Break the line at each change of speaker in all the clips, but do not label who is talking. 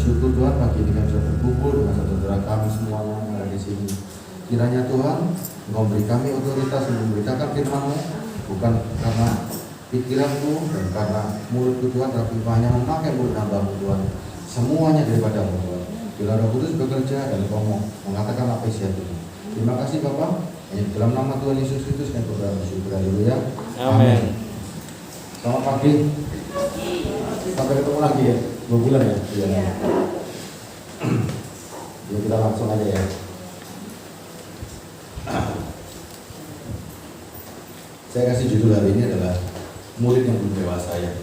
bersyukur Tuhan pagi ini kami bisa berkumpul dengan saudara kami semuanya yang ada di sini. Kiranya Tuhan Engkau beri kami otoritas untuk memberitakan firman-Mu, bukan karena pikiranku dan karena mulutku Tuhan, tapi hanya memakai mulut hamba-Mu Tuhan. Semuanya daripada-Mu Tuhan. Bila Roh Kudus bekerja dan Engkau mengatakan apa isi hatimu. Terima kasih Bapak. Hanya dalam nama Tuhan Yesus Kristus yang bersyukur. Haleluya. Amin. Selamat pagi. Sampai ketemu lagi ya. 2 bulan ya. Iya. Ya kita langsung aja ya. Saya kasih judul hari ini adalah murid yang belum dewasa ya.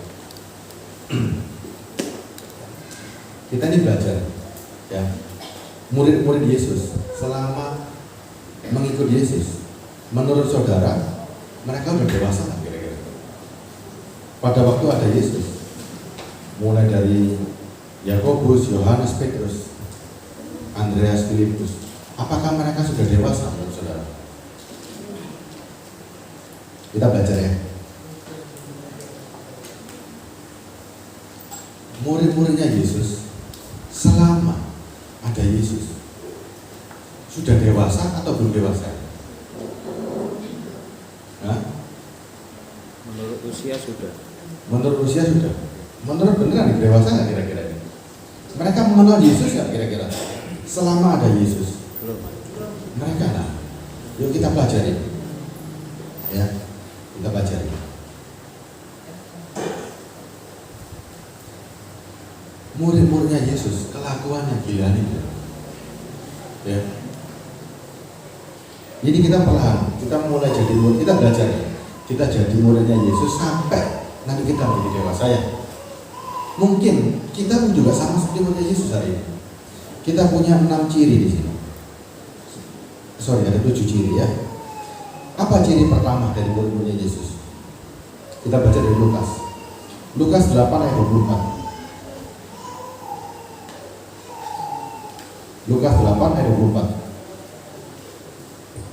Kita ini belajar ya. Murid-murid Yesus selama mengikut Yesus, menurut saudara mereka sudah dewasa kan kira-kira? Pada waktu ada Yesus, mulai dari Yakobus, Yohanes, Petrus, Andreas, Filipus, apakah mereka sudah dewasa menurut saudara? Kita belajar ya. Murid-muridnya Yesus selama ada Yesus sudah dewasa atau belum dewasa? Hah?
Menurut usia sudah.
Menurut usia sudah. Menurut beneran dewasa nggak kira-kira ini? Mereka mengenal Yesus nggak kira-kira? Selama ada Yesus.
Belum.
Mereka lah. Yuk kita pelajari. Ya, kita pelajari. Murid-muridnya Yesus kelakuannya gila nih. Ya. Jadi kita perlahan, kita mulai jadi murid, kita belajar ya. Kita jadi muridnya Yesus sampai nanti kita menjadi dewasa ya. Mungkin kita pun juga sama seperti muridnya Yesus hari ini. Kita punya 6 ciri di sini. Ada 7 ciri ya. Apa ciri pertama dari murid-muridnya Yesus? Kita baca dari Lukas. Lukas 8 ayat 24. Lukas 8 ayat 24.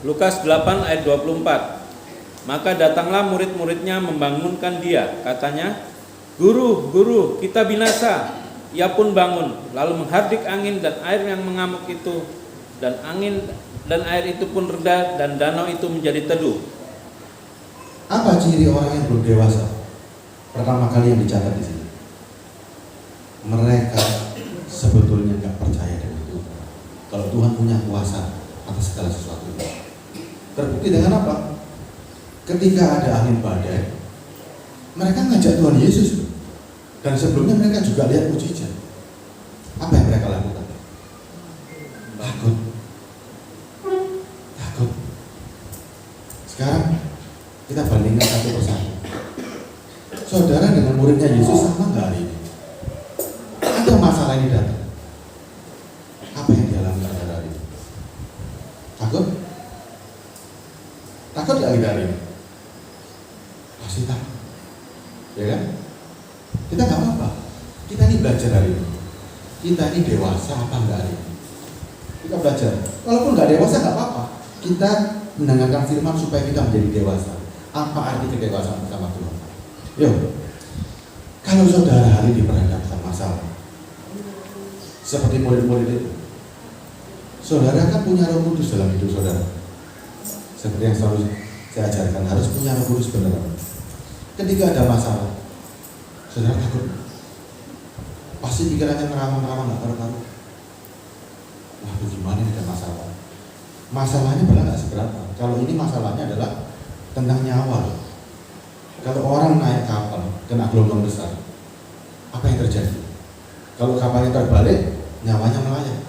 Lukas 8 ayat 24. Maka datanglah murid-muridnya membangunkan dia. Katanya, Guru, Guru, kita binasa. Ia pun bangun, lalu menghardik angin dan air yang mengamuk itu. Dan angin dan air itu pun reda dan danau itu menjadi teduh.
Apa ciri orang yang belum dewasa? Pertama kali yang dicatat di sini. Mereka sebetulnya nggak percaya dengan Tuhan. Kalau Tuhan punya kuasa atas segala sesuatu. Terbukti dengan apa? Ketika ada angin badai, mereka ngajak Tuhan Yesus. Dan sebelumnya mereka juga lihat mujizat. Apa yang mereka lakukan? Takut. Takut. Sekarang kita bandingkan satu persatu. Saudara dengan muridnya Yesus sama nggak hari ini? Ada masalah ini datang. Apa yang dialami saudara hari ini? Takut? Takut nggak kita hari ini? Pasti takut. Ya kan? Kita nggak apa-apa. Kita ini belajar hari ini. Kita ini dewasa apa enggak hari ini? Kita belajar. Walaupun nggak dewasa nggak apa-apa. Kita mendengarkan firman supaya kita menjadi dewasa. Apa arti kedewasaan bersama Tuhan? Yuk. Kalau saudara hari ini berhadapan masalah, seperti murid-murid itu, saudara kan punya Roh Kudus dalam hidup saudara. Seperti yang selalu saya ajarkan, harus punya Roh Kudus benar. Ketika ada masalah, saudara takut. Pasti pikirannya merawang-rawang nggak karu-karu. Wah, bagaimana ini ada masalah? Masalahnya malah nggak seberapa. Kalau ini masalahnya adalah tentang nyawa. Kalau orang naik kapal kena gelombang besar, apa yang terjadi? Kalau kapalnya terbalik, nyawanya melayang.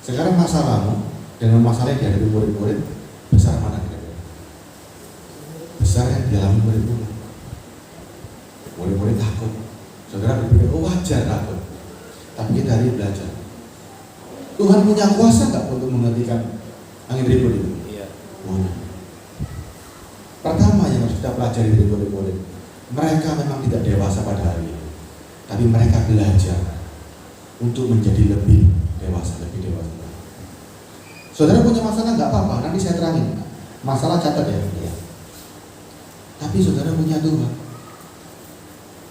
Sekarang masalahmu dengan masalah yang dihadapi murid-murid, besar mana kira-kira? Besar yang dialami murid-murid. Murid-murid takut. Saudara berpikir, oh wajar takut. Tapi kita hari belajar. Tuhan punya kuasa nggak untuk menghentikan angin ribut itu?
Iya.
Punya. Pertama yang harus kita pelajari dari murid-murid, mereka memang tidak dewasa pada hari ini, tapi mereka belajar untuk menjadi lebih dewasa. Saudara punya masalah nggak apa-apa, nanti saya terangin. Masalah catat ya. Tapi saudara punya Tuhan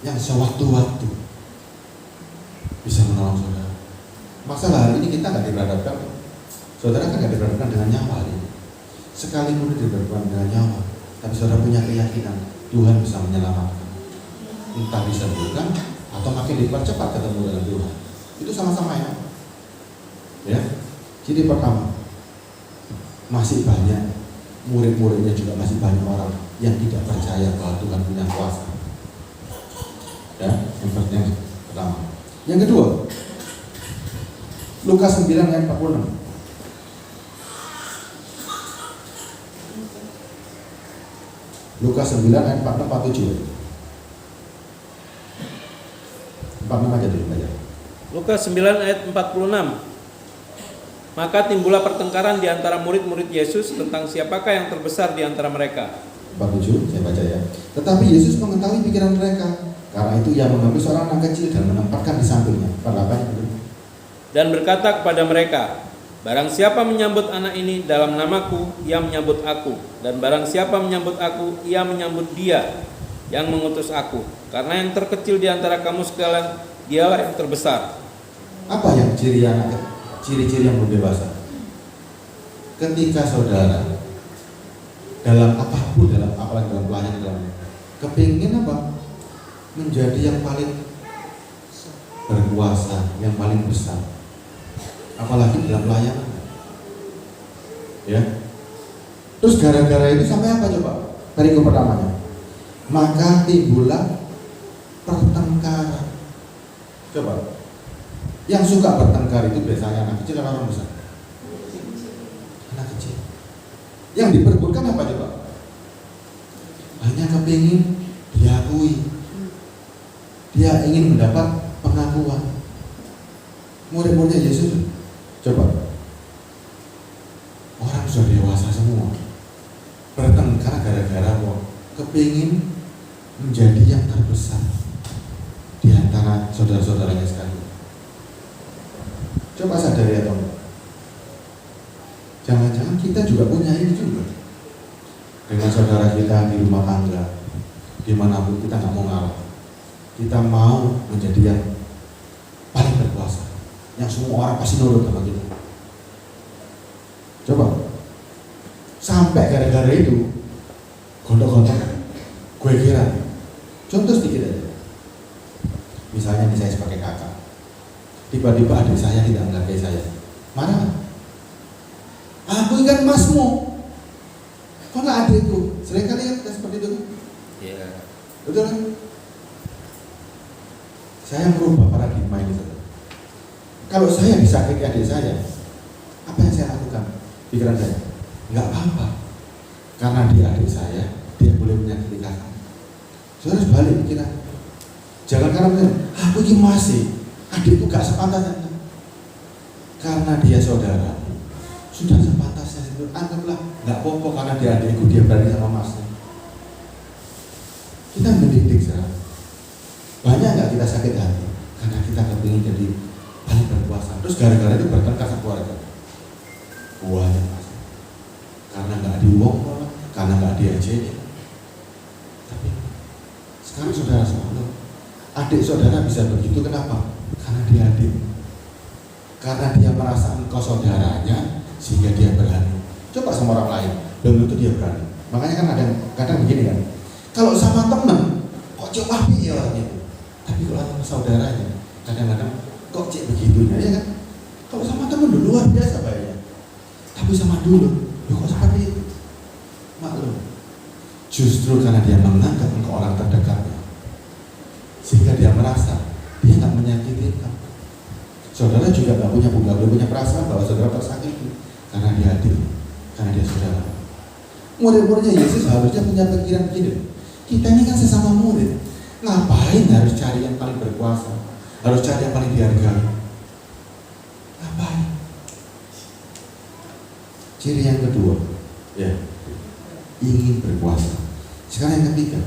yang sewaktu-waktu bisa menolong saudara. Masalah hari ini kita nggak diperhadapkan, saudara kan nggak diperhadapkan dengan nyawa hari ini. Sekalipun diperhadapkan dengan nyawa, tapi saudara punya keyakinan Tuhan bisa menyelamatkan. Entah disembuhkan atau makin dipercepat ketemu dengan Tuhan. Itu sama-sama ya. Jadi pertama, masih banyak murid-muridnya juga masih banyak orang yang tidak percaya bahwa Tuhan punya kuasa. Ya, yang pertama. Yang kedua, Lukas 9 ayat 46. Lukas 9 ayat 46 47. 46 aja dulu aja.
Lukas 9 ayat 46. Maka timbullah pertengkaran di antara murid-murid Yesus tentang siapakah yang terbesar di antara mereka.
47, saya baca ya. Tetapi Yesus mengetahui pikiran mereka. Karena itu ia mengambil seorang anak kecil dan menempatkan di sampingnya. 48.
Dan berkata kepada mereka, barang siapa menyambut anak ini dalam namaku, ia menyambut aku. Dan barang siapa menyambut aku, ia menyambut dia yang mengutus aku. Karena yang terkecil di antara kamu sekalian, dialah yang terbesar.
Apa yang ciri-ciri yang berdewasa? Ketika saudara dalam apapun, apalagi dalam pelayanan, kepingin apa? Menjadi yang paling berkuasa, yang paling besar. Apalagi dalam pelayanan. Ya. Terus gara-gara itu sampai apa coba? Perikop pertamanya. Maka timbullah pertengkaran. Coba. Yang suka bertengkar itu biasanya anak kecil atau orang besar? Anak kecil. Yang diperebutkan apa coba? Hanya kepingin diakui. Dia ingin mendapat pengakuan. Murid-muridnya Yesus, coba. Orang sudah dewasa semua. Bertengkar gara-gara kok kepingin menjadi yang terbesar di antara saudara-saudaranya sekalian. Coba sadari atau enggak? Jangan-jangan kita juga punya ini juga. Dengan saudara kita di rumah tangga, dimanapun kita nggak mau ngalah. Kita mau menjadi yang paling berkuasa, yang semua orang pasti nurut sama kita. Coba, sampai gara-gara itu gontok-gontok, gue kira. Contoh sedikit aja. Misalnya saya sebagai kakak, tiba-tiba adik saya tidak menghargai saya, marah. Aku ingat masmu, kok nggak adikku? Sering kali ya seperti itu.
Iya.
Betul kan? Saya merubah paradigma ini. Kalau saya disakiti adik saya, apa yang saya lakukan? Pikiran saya, nggak apa-apa, karena dia adik saya, dia boleh menyakiti kakak. Saya harus balik pikiran. Jangan karena aku ini masih adikku gak sepantasnya. Karena dia saudara, sudah sepantasnya. Anggaplah nggak apa-apa karena dia adikku, dia berani sama masnya. Kita mendidik sekarang. Banyak nggak kita sakit hati karena kita kepingin jadi paling berkuasa. Terus gara-gara itu bertengkar sama keluarga. Buahnya pasti karena nggak diomong, karena nggak diajarin. Tapi sekarang saudara semua, adik saudara bisa begitu kenapa? Karena dia adik. Karena dia merasa engkau saudaranya, sehingga dia berani. Coba sama orang lain, belum tentu dia berani. Makanya kan ada kadang begini kan. Kalau sama teman, kok coba ya orang itu. Tapi kalau sama saudaranya, kadang-kadang kok cek begitunya ya kan? Kalau sama teman dulu luar biasa bayarnya. Tapi sama dulu, kok seperti itu? Maklum. Justru karena dia menganggap engkau orang terdekatnya, sehingga dia merasa dia nggak menyakiti kamu. Saudara juga nggak punya perasaan bahwa saudara tersakiti karena dia adik, karena dia saudara. Murid-muridnya Yesus harusnya punya pikiran gini. Kita ini kan sesama murid. Ngapain harus cari yang paling berkuasa? Harus cari yang paling dihargai? Ngapain? Ciri yang kedua, ya, ingin berkuasa. Sekarang yang ketiga,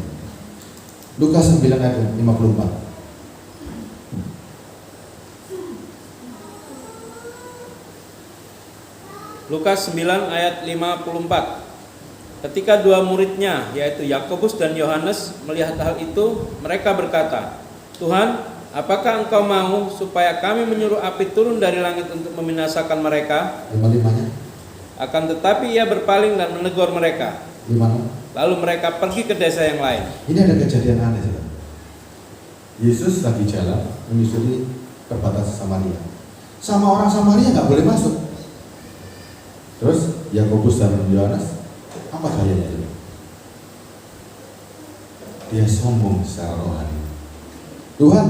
Lukas 9 ayat 54.
Lukas 9 ayat 54. Ketika dua muridnya, yaitu Yakobus dan Yohanes, melihat hal itu, mereka berkata, Tuhan, apakah engkau mau supaya kami menyuruh api turun dari langit untuk membinasakan mereka?
5-5-nya.
Akan tetapi ia berpaling dan menegur mereka.
5.
Lalu mereka pergi ke desa yang lain.
Ini ada kejadian aneh, saudara. Yesus lagi jalan menyusuri perbatasan Samaria. Sama orang Samaria nggak boleh masuk. Terus Yakobus dan Yohanes, apa gayanya itu? Dia sombong secara rohani. Tuhan,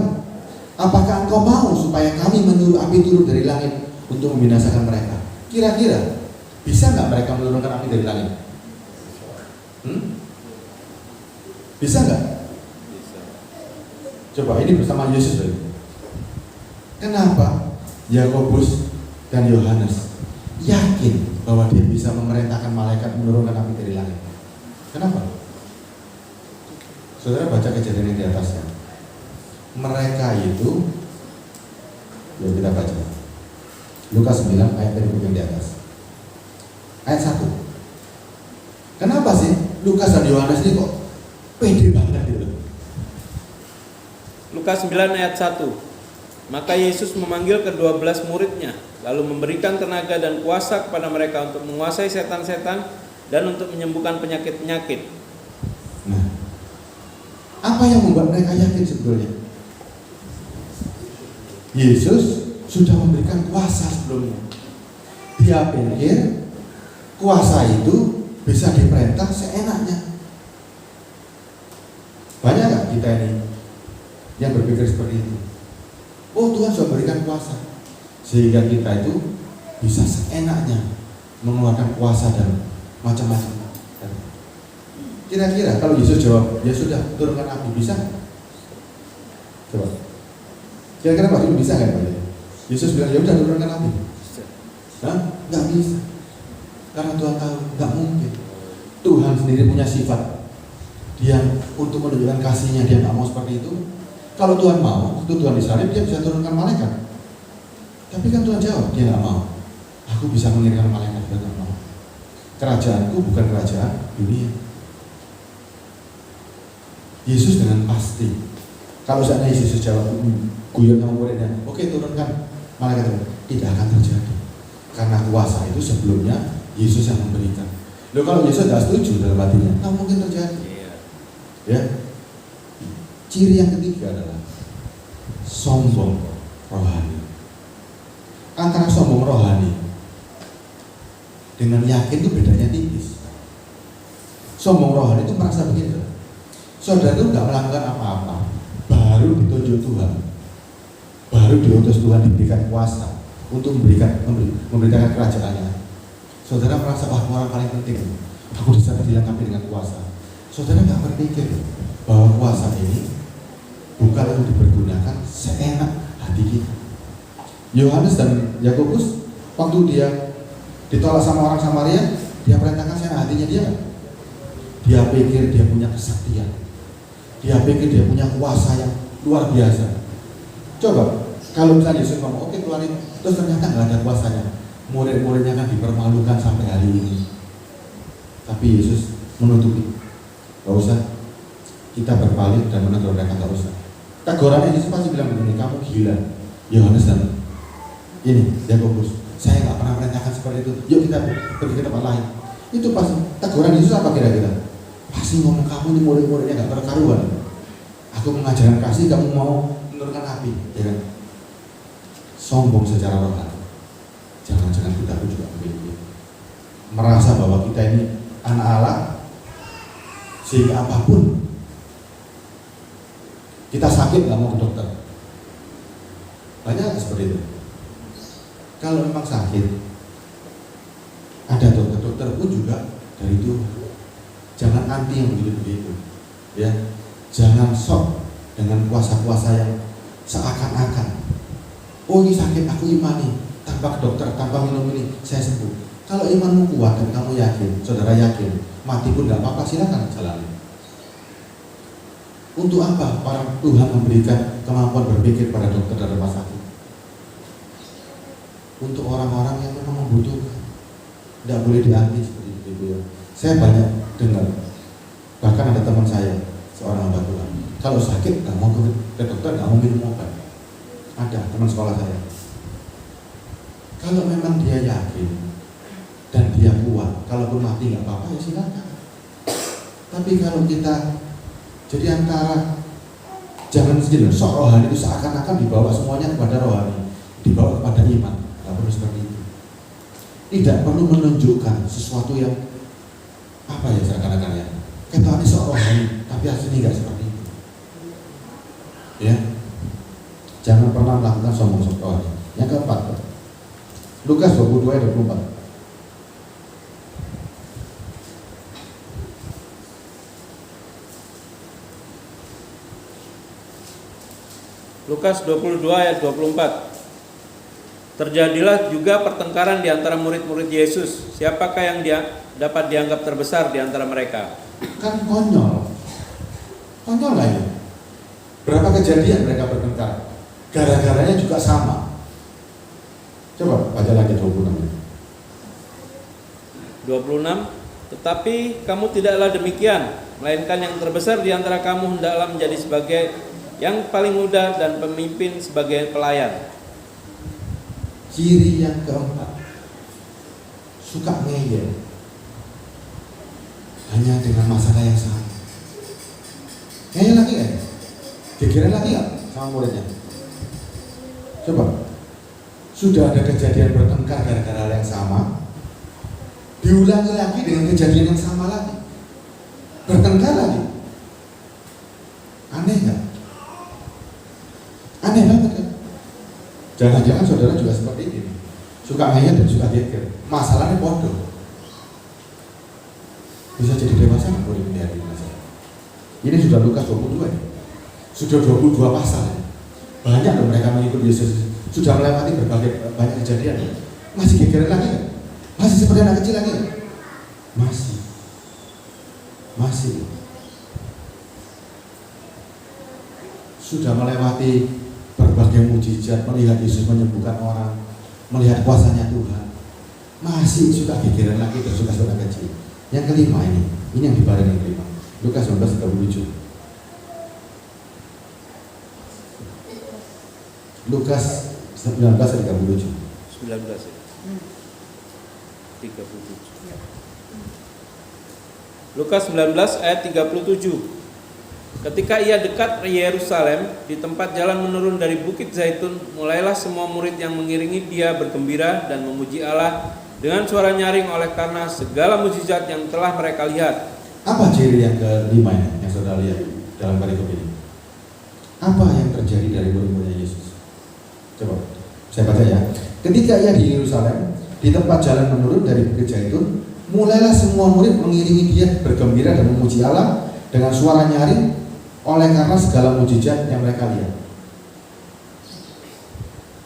apakah engkau mau supaya kami menyuruh api turun dari langit untuk membinasakan mereka? Kira-kira bisa nggak mereka menurunkan api dari langit? Bisa nggak? Coba ini bersama Yesus lagi. Kenapa Yakobus dan Yohanes yakin bahwa dia bisa memerintahkan malaikat menurunkan api dari langit? Kenapa? Saudara baca kejadian yang di atasnya. Mereka itu, ya kita baca Lukas 9 ayat yang di atas. Ayat 1. Kenapa sih Lukas dan Yohanes ini kok pede banget gitu?
Lukas 9 ayat 1. Maka Yesus memanggil ke-12 muridnya, lalu memberikan tenaga dan kuasa kepada mereka untuk menguasai setan-setan dan untuk menyembuhkan penyakit-penyakit.
Nah, apa yang membuat mereka yakin sebetulnya? Yesus sudah memberikan kuasa sebelumnya. Dia pikir kuasa itu bisa diperintah seenaknya. Banyak nggak kita ini yang berpikir seperti itu? Oh, Tuhan sudah memberikan kuasa sehingga kita itu bisa seenaknya mengeluarkan kuasa dan macam-macam. Kira-kira kalau Yesus jawab, ya sudah turunkan api, bisa? Coba. Kira-kira Pak Jum bisa nggak Pak? Yesus bilang ya udah turunkan api. Hah? Nggak bisa. Karena Tuhan tahu nggak mungkin. Tuhan sendiri punya sifat. Dia untuk menunjukkan kasihnya dia nggak mau seperti itu. Kalau Tuhan mau, waktu Tuhan disalib dia bisa turunkan malaikat. Tapi kan Tuhan jawab dia nggak mau. Aku bisa mengirimkan malaikat, dia nggak mau. Kerajaanku bukan kerajaan dunia. Yesus dengan pasti. Kalau seandainya Yesus jawab guyon sama muridnya, oke turunkan malaikat itu, tidak akan terjadi. Karena kuasa itu sebelumnya Yesus yang memberikan. Loh kalau Yesus tidak setuju dalam hatinya, nggak mungkin terjadi. Ya. Ciri yang ketiga adalah sombong rohani. Antara sombong rohani dengan yakin itu bedanya tipis. Sombong rohani itu merasa begini, saudara itu nggak melakukan apa-apa, baru ditunjuk Tuhan, baru diutus Tuhan, diberikan kuasa untuk memberitakan kerajaannya. Saudara merasa orang paling penting, aku bisa dilengkapi dengan kuasa. Saudara nggak berpikir bahwa kuasa ini bukan untuk dipergunakan seenak hati kita. Yohanes dan Yakobus waktu dia ditolak sama orang Samaria, dia perintahkan seenak hatinya dia. Dia pikir dia punya kesaktian. Dia pikir dia punya kuasa yang luar biasa. Coba, kalau misalnya Yesus ngomong, oke keluarin, terus ternyata nggak ada kuasanya, murid-muridnya kan dipermalukan sampai hari ini. Tapi Yesus menutupi, nggak usah, kita berpaling dan menegur mereka, nggak usah. Tegurannya Yesus pasti bilang begini, kamu gila, Yohanes dan ini Yakobus, saya nggak pernah merintahkan seperti itu. Yuk kita pergi ke tempat lain. Itu pasti teguran Yesus apa kira-kira? Pasti ngomong kamu ini murid-muridnya nggak berkaruan. Aku mengajarkan kasih, kamu mau menurunkan api, ya kan? Sombong secara rohani. Jangan-jangan kita pun juga begitu. Merasa bahwa kita ini anak Allah, sehingga apapun kita sakit nggak mau ke dokter. Banyak seperti itu. Kalau memang sakit, ada dokter pun juga dari Tuhan. Jangan anti yang begitu-begitu, ya. Jangan sok dengan kuasa-kuasa yang seakan-akan, oh ini sakit aku imani, tanpa ke dokter, tanpa minum ini saya sembuh. Kalau imanmu kuat dan kamu yakin, saudara yakin, mati pun nggak apa-apa, silakan jalani. Untuk apa orang Tuhan memberikan kemampuan berpikir pada dokter dan rumah sakit? Untuk orang-orang yang memang membutuhkan. Tidak boleh dianti seperti itu ya. Saya banyak dengar, bahkan ada teman saya, seorang hamba Tuhan, kalau sakit nggak mau ke ke dokter nggak mau minum obat. Ada teman sekolah saya. Kalau memang dia yakin dan dia kuat, kalaupun mati nggak apa-apa ya silakan. Tapi kalau kita jadi antara jangan segini, sok rohani itu seakan-akan dibawa semuanya kepada rohani, dibawa kepada iman. Nggak perlu seperti itu. Tidak perlu menunjukkan sesuatu yang apa ya seakan-akan ya. Ketua ini sok rohani, tapi aslinya nggak seperti itu. Ya, jangan pernah melakukan sombong sok rohani. Yang keempat, Lukas 22 ayat 24.
Lukas 22 ayat 24. Terjadilah juga pertengkaran di antara murid-murid Yesus. Siapakah yang dapat dianggap terbesar di antara mereka?
Kan konyol. Konyol lah ya. Berapa kejadian mereka bertengkar? Gara-garanya juga sama. Coba baca lagi 26.
26. Tetapi kamu tidaklah demikian, melainkan yang terbesar di antara kamu hendaklah menjadi sebagai yang paling muda dan pemimpin sebagai pelayan.
Ciri yang keempat, suka ngeyel. Hanya dengan masalah yang sama. Ngeyel lagi nggak? Gegeran lagi nggak sama muridnya? Coba. Sudah ada kejadian bertengkar gara-gara hal yang sama, diulangi lagi dengan kejadian yang sama lagi, bertengkar lagi. Aneh nggak? Aneh banget kan? Jangan-jangan saudara juga seperti ini, suka ngeyel dan suka geger. Masalahnya bodoh. Bisa jadi dewasa nggak boleh menghadapi masalah. Ini sudah Lukas 22 ya? Sudah 22 pasal ya? Banyak loh mereka mengikuti Yesus. Sudah melewati berbagai banyak kejadian ya? Masih geger lagi kan? Masih seperti anak kecil lagi kan? Masih sudah melewati berbagai mujizat, melihat Yesus menyembuhkan orang, melihat kuasanya Tuhan, masih suka gegeran lagi dan suka anak kecil. Yang kelima ini yang dibarengi yang kelima. Lukas 19:37. Lukas 19:37.
19 ya. 37. Lukas 19 ayat 37. Ketika ia dekat Yerusalem, di tempat jalan menurun dari Bukit Zaitun, mulailah semua murid yang mengiringi dia bergembira dan memuji Allah dengan suara nyaring oleh karena segala mujizat yang telah mereka lihat.
Apa ciri yang kelima yang saudara lihat dalam perikop ini? Apa yang terjadi dari murid-muridnya Yesus? Coba saya baca ya. Ketika ia di Yerusalem, di tempat jalan menurun dari Bukit Zaitun, mulailah semua murid mengiringi dia bergembira dan memuji Allah dengan suara nyaring oleh karena segala mujizat yang mereka lihat.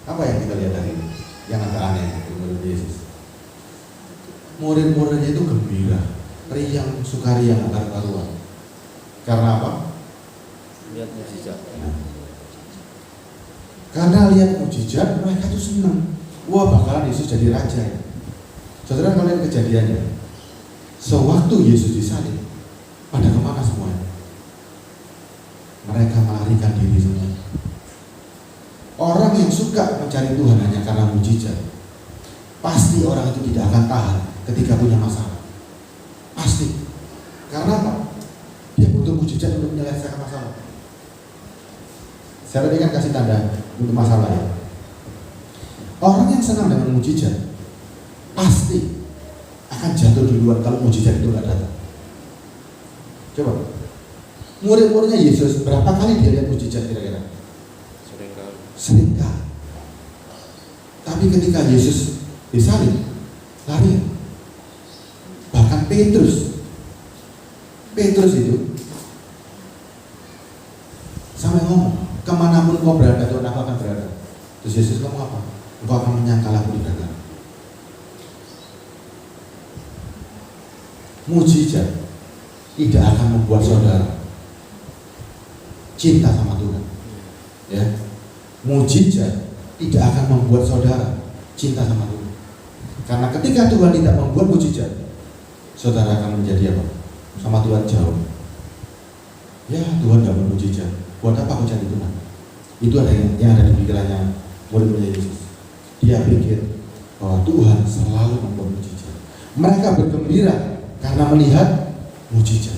Apa yang kita lihat hari ini? Yang agak aneh dari murid Yesus. Murid-muridnya itu gembira, riang, sukaria, nggak karu-karuan. Karena apa?
Lihat mujizat.
Karena lihat mujizat, mereka tuh senang. Wah, bakalan Yesus jadi raja ya. Saudara, kalau lihat kejadiannya, sewaktu Yesus disalib, pada kemana semuanya? Mereka melarikan diri semua. Orang yang suka mencari Tuhan hanya karena mujizat, pasti orang itu tidak akan tahan ketika punya masalah. Pasti. Karena apa? Dia butuh mujizat untuk menyelesaikan masalah. Saya tadi kan kasih tanda untuk masalah ya. Orang yang senang dengan mujizat pasti akan jatuh duluan kalau mujizat itu nggak datang. Coba, murid-muridnya Yesus berapa kali dia lihat mujizat kira-kira? Sering kali. Tapi ketika Yesus disalib, lari. Bahkan Petrus itu sampai ngomong, kemanapun kau berada, Tuhan aku akan berada. Terus Yesus ngomong apa? Engkau akan menyangkal aku di belakang. Mujizat tidak akan membuat saudara cinta sama Tuhan. Ya, mujizat tidak akan membuat saudara cinta sama Tuhan. Karena ketika Tuhan tidak membuat mujizat, saudara akan menjadi apa? Sama Tuhan jauh. Ya, Tuhan tidak bermujizat. Buat apa aku cari Tuhan? Itu ada yang ada di pikirannya murid-murid Yesus. Dia pikir bahwa Tuhan selalu membuat mujizat. Mereka bergembira karena melihat mujizat.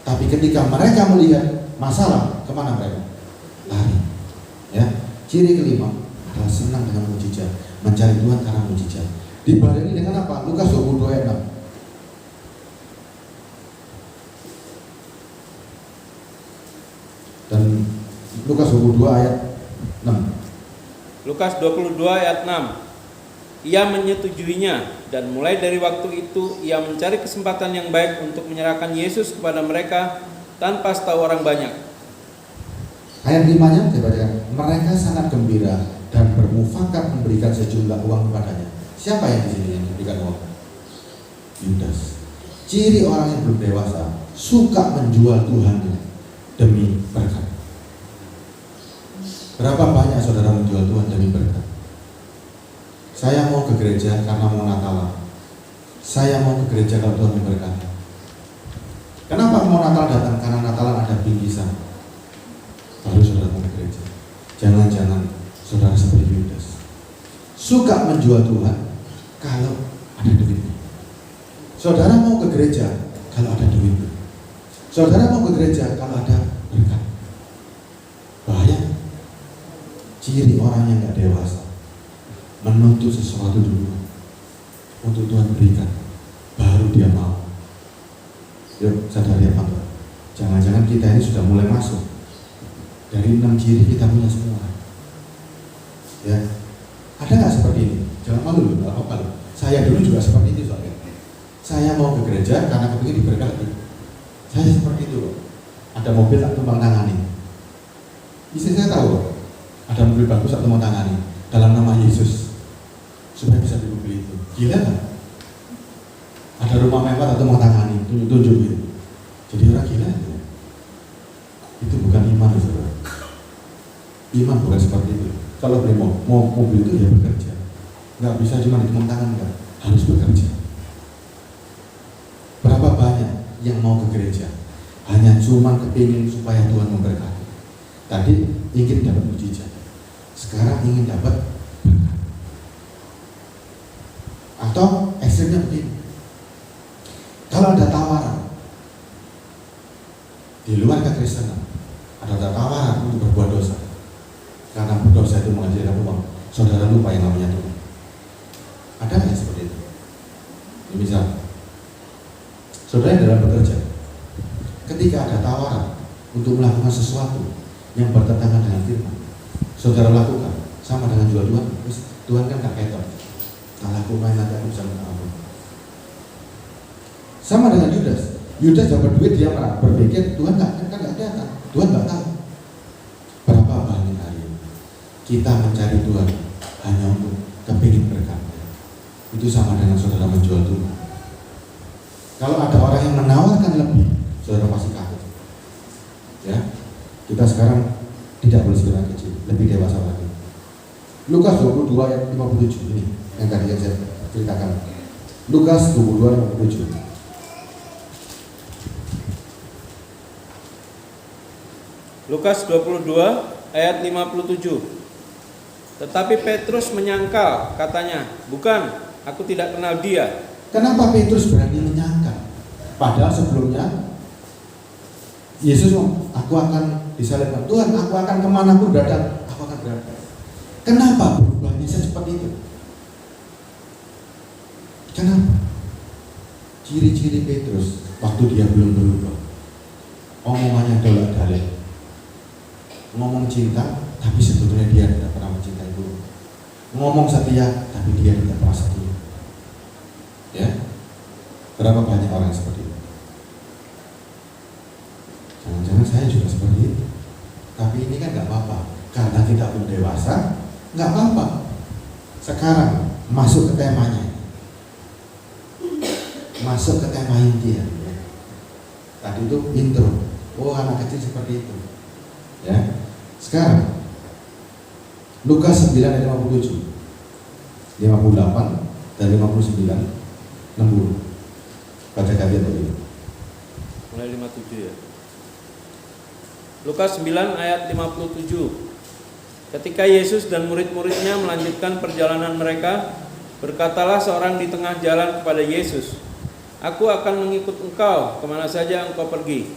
Tapi ketika mereka melihat masalah, kemana mereka? Lari. Ya. Ciri kelima adalah senang dengan mujizat, mencari Tuhan karena mujizat. Dibarengi dengan apa? Lukas 22 ayat 6. Dan Lukas 22 ayat 6.
Lukas 22 ayat 6. Ia menyetujuinya dan mulai dari waktu itu ia mencari kesempatan yang baik untuk menyerahkan Yesus kepada mereka tanpa setahu orang banyak.
Ayat 5-nya saya bacakan. Mereka sangat gembira dan bermufakat memberikan sejumlah uang kepadanya. Siapa yang di sini yang memberikan uang? Yudas. Ciri orang yang belum dewasa, suka menjual Tuhan demi berkat. Berapa banyak saudara menjual Tuhan demi berkat? Saya mau ke gereja karena mau Natalan. Saya mau ke gereja kalau Tuhan memberkati. Kenapa mau Natal datang? Karena Natalan ada bingkisan. Baru saudara mau ke gereja. Jangan-jangan saudara seperti Yudas, suka menjual Tuhan kalau ada duitnya. Saudara mau ke gereja kalau ada duitnya. Saudara mau ke gereja kalau ada berkat. Bahaya. Ciri orang yang gak dewasa, menuntut sesuatu dulu untuk Tuhan berikan, baru dia mau. Yuk sadari apa enggak? Jangan-jangan kita ini sudah mulai masuk dari 6 ciri kita punya semua. Ya, ada nggak seperti ini? Jangan malu, nggak apa-apa. Saya dulu juga seperti itu soalnya. Saya mau ke gereja karena kepingin diberkati. Saya seperti itu loh. Ada mobil tak tumpang tangani. Istri saya tahu, ada mobil bagus tak tumpang tangani dalam nama Yesus supaya bisa di mobil itu. Gila kan? Ada rumah mewah tak tumpang tangani, tunjuk-tunjuk gitu. Jadi orang gila itu. Itu bukan iman, saudara. Iman bukan seperti itu. Kalau beli mau mobil itu ya bekerja. Nggak bisa cuma di tangan, enggak. Harus bekerja. Berapa banyak yang mau ke gereja hanya cuma kepingin supaya Tuhan memberkati. Tadi ingin dapat mujizat, sekarang ingin dapat berkat. Atau ekstrimnya begini, kalau ada tawaran di luar kekristenan, ada tawaran untuk berbuat dosa, karena dosa itu menghasilkan uang, saudara lupa yang namanya Tuhan. Ada nggak seperti itu? Misal, saudara yang dalam bekerja, ketika ada tawaran untuk melakukan sesuatu yang bertentangan dengan firman, saudara lakukan, sama dengan jual Tuhan. Tuhan kan gak ketok, tak lakukan nanti aku bisa minta ampun. Sama dengan Yudas. Yudas dapat duit, dia berpikir Tuhan kan gak datang, Tuhan gak tahu. Berapa banyak hari kita mencari Tuhan hanya untuk kepingin berkat. Itu sama dengan saudara menjual Tuhan. Kalau ada orang yang menawarkan lebih, saudara pasti kaget. Ya, kita sekarang tidak boleh sebenarnya kecil, lebih dewasa lagi. Lukas 22 ayat 57 ini yang tadi yang saya ceritakan. Lukas 22 ayat 57.
Lukas 22 ayat 57. Tetapi Petrus menyangkal, katanya, "Bukan, aku tidak kenal dia."
Kenapa Petrus berani menyangkal? Padahal sebelumnya Yesus ngomong, aku akan disalibkan. Tuhan, aku akan kemanapun berada, aku akan berada. Kenapa berubahnya secepat itu? Kenapa? Ciri-ciri Petrus waktu dia belum berubah, omongannya dolak-dalik, ngomong cinta, tapi sebetulnya dia tidak pernah mencintai Tuhan. Ngomong setia, tapi dia tidak pernah setia. Ya, berapa banyak orang seperti itu? Jangan-jangan saya juga seperti itu. Tapi ini kan nggak apa-apa, karena kita belum dewasa, nggak apa-apa. Sekarang masuk ke temanya, masuk ke tema inti ya. Tadi itu intro. Oh, anak kecil seperti itu. Ya. Sekarang Lukas 9 ayat 57, 58 dan 59, 60. Baca kalian tadi.
Mulai 57 ya. Lukas 9 ayat 57. Ketika Yesus dan murid-muridnya melanjutkan perjalanan mereka, berkatalah seorang di tengah jalan kepada Yesus, "Aku akan mengikut engkau kemana saja engkau pergi."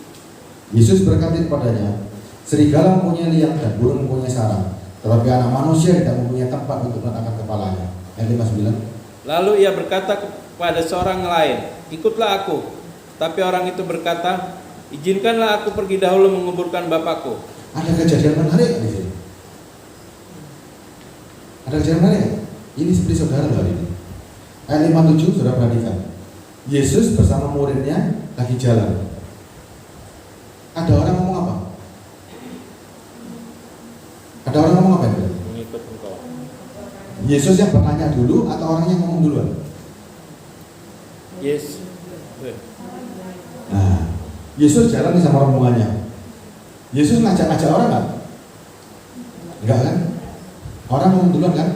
Yesus berkata kepadanya, serigala mempunyai liang dan burung mempunyai sarang, tetapi anak manusia tidak mempunyai tempat untuk meletakkan kepalanya. Ayat 59.
Lalu ia berkata kepada seorang lain, "Ikutlah aku." Tapi orang itu berkata, "Izinkanlah aku pergi dahulu menguburkan bapakku."
Ada kejadian menarik di sini. Ada kejadian menarik. Ini seperti saudara hari ini. Ayat 57, saudara perhatikan. Yesus bersama muridnya lagi jalan. Ada orang ngomong apa? Ada orang ngomong apa itu?
Mengikut engkau.
Yesus yang bertanya dulu atau orang yang ngomong duluan?
Yes.
Nah, Yesus jalan nih sama rombongannya. Yesus ngajak-ngajak orang nggak? Enggak kan? Orang ngomong duluan kan?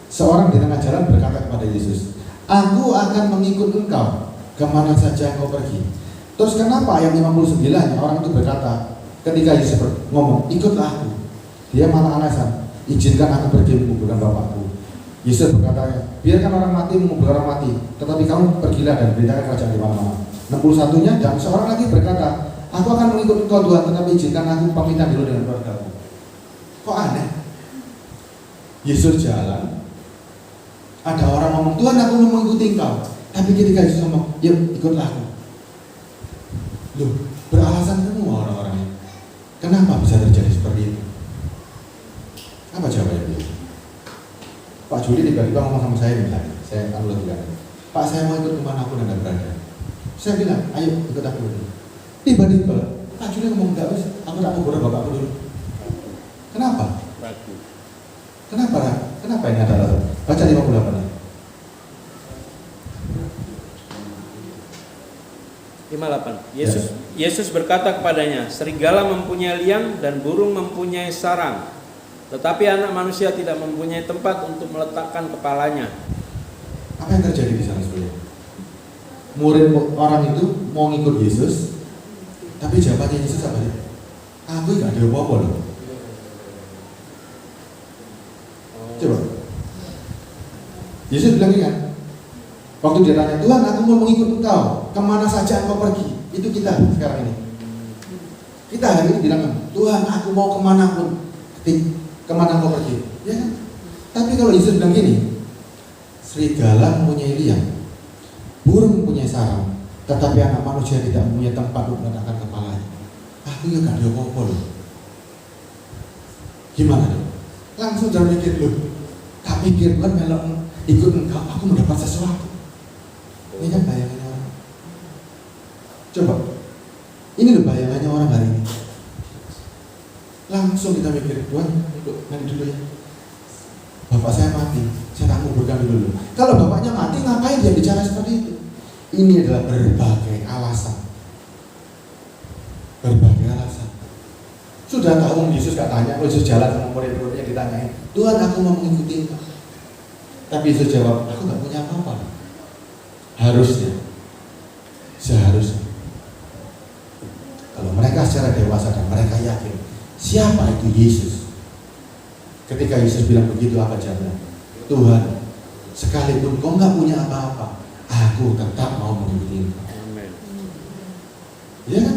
Seorang di tengah jalan berkata kepada Yesus, "Aku akan mengikut engkau kemana saja engkau pergi." Terus kenapa ayat 59 orang itu berkata ketika Yesus ngomong, "Ikutlah aku." Dia malah alasan, "Izinkan aku pergi menguburkan bapakku." Yesus berkata, "Biarkan orang mati mengubur orang mati, tetapi kamu pergilah dan beritakan kerajaan di mana-mana." 61-nya dan seorang lagi berkata, "Aku akan mengikut engkau Tuhan, tetapi izinkan aku pamitan dulu dengan keluargaku." Kok aneh? Yesus jalan, ada orang ngomong, "Tuhan, aku mau mengikuti engkau." Tapi ketika Yesus ngomong, "Yuk, ikutlah aku." Loh, beralasan semua orang-orangnya. Kenapa bisa terjadi seperti itu? Apa jawabannya? Pak Juli tiba-tiba ngomong sama saya misalnya, saya akan ulang lagi, "Pak, saya mau ikut kemana pun Anda berada." Saya bilang, "Ayo ikut aku dulu." Tiba-tiba Pak Juli ngomong, "Enggak, aku tak mau bodoh bapakku dulu." Kenapa?
Ragu.
Kenapa? Kenapa ini adalah? Baca 58.
58. Yesus berkata kepadanya, "Serigala mempunyai liang dan burung mempunyai sarang, tetapi anak manusia tidak mempunyai tempat untuk meletakkan kepalanya."
Apa yang terjadi di sana sebenarnya? Murid orang itu mau ngikut Yesus, tapi jawabannya Yesus apa dia? "Aku nggak ada apa-apa loh." Coba. Yesus bilang kan, waktu dia tanya, "Tuhan, aku mau mengikut engkau, kemana saja engkau pergi." Itu kita sekarang ini. Kita hari ini bilang, "Tuhan, aku mau kemana pun, kemana engkau pergi." Ya kan? Tapi kalau Yesus bilang gini, serigala mempunyai liang, burung mempunyai sarang, tetapi anak manusia tidak mempunyai tempat untuk meletakkan kepalanya. Aku ya gak ada apa-apa loh. Gimana dong? Langsung jangan mikir loh. Tak pikir kan kalau ikut engkau, aku mendapat sesuatu. Ini kan bayangannya orang. Coba, ini loh bayangannya orang hari ini. Langsung kita mikir, "Tuhan, ikut nanti dulu ya. Bapak saya mati, saya tak kuburkan dulu." Kalau bapaknya mati, ngapain dia bicara seperti itu? Ini adalah berbagai alasan. Berbagai alasan. Sudah tahu Yesus gak tanya, Yesus jalan sama murid-muridnya ditanyain, "Tuhan, aku mau mengikuti engkau." Tapi Yesus jawab, "Aku gak punya apa-apa." Harusnya, seharusnya, kalau mereka secara dewasa dan mereka yakin siapa itu Yesus, ketika Yesus bilang begitu, apa jawabnya? "Tuhan, sekalipun kau gak punya apa-apa, aku tetap mau mengikuti engkau."
Amin.
Iya kan?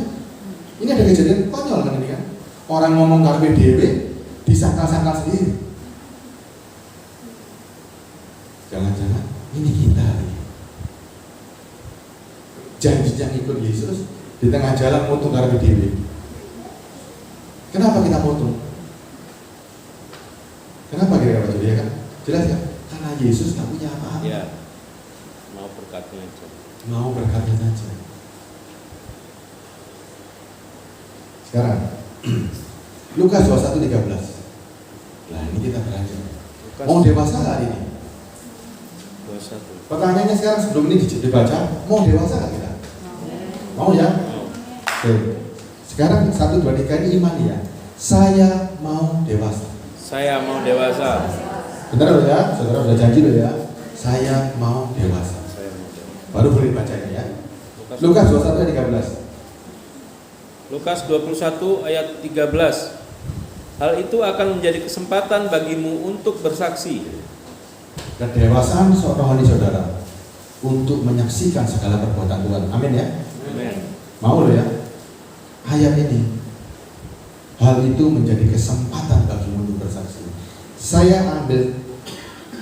Ini ada kejadian konyol kan ini kan? Orang ngomong karpe dewe, disangkal-sangkal sendiri. Jangan-jangan ini kita hari ini. Janjinya ikut Yesus, di tengah jalan mutung karpe dewe. Kenapa kita mutung? Kenapa kira-kira Pak Juli ya kan? Jelas ya? Karena Yesus tak punya apa-apa.
Ya. Mau berkatnya aja.
Mau berkatnya saja. Sekarang Lukas 21:13. Nah ini kita belajar. Mau dewasa hari ini?
21.
Pertanyaannya sekarang sebelum ini dibaca, mau dewasa nggak kita? Mau ya? Oke. Sekarang 1, 2, 3 ini iman ya. Saya mau dewasa.
Saya mau dewasa.
Benar loh ya? Saudara sudah janji loh ya. Saya mau dewasa.
Saya mau dewasa.
Baru boleh baca ini ya. Lukas 21:13.
Lukas 21 ayat 13. Hal itu akan menjadi kesempatan bagimu untuk bersaksi.
Kedewasaan rohani saudara untuk menyaksikan segala perbuatan Tuhan. Amin ya.
Amin.
Mau lo ya. Ayat ini, hal itu menjadi kesempatan bagimu untuk bersaksi. Saya ambil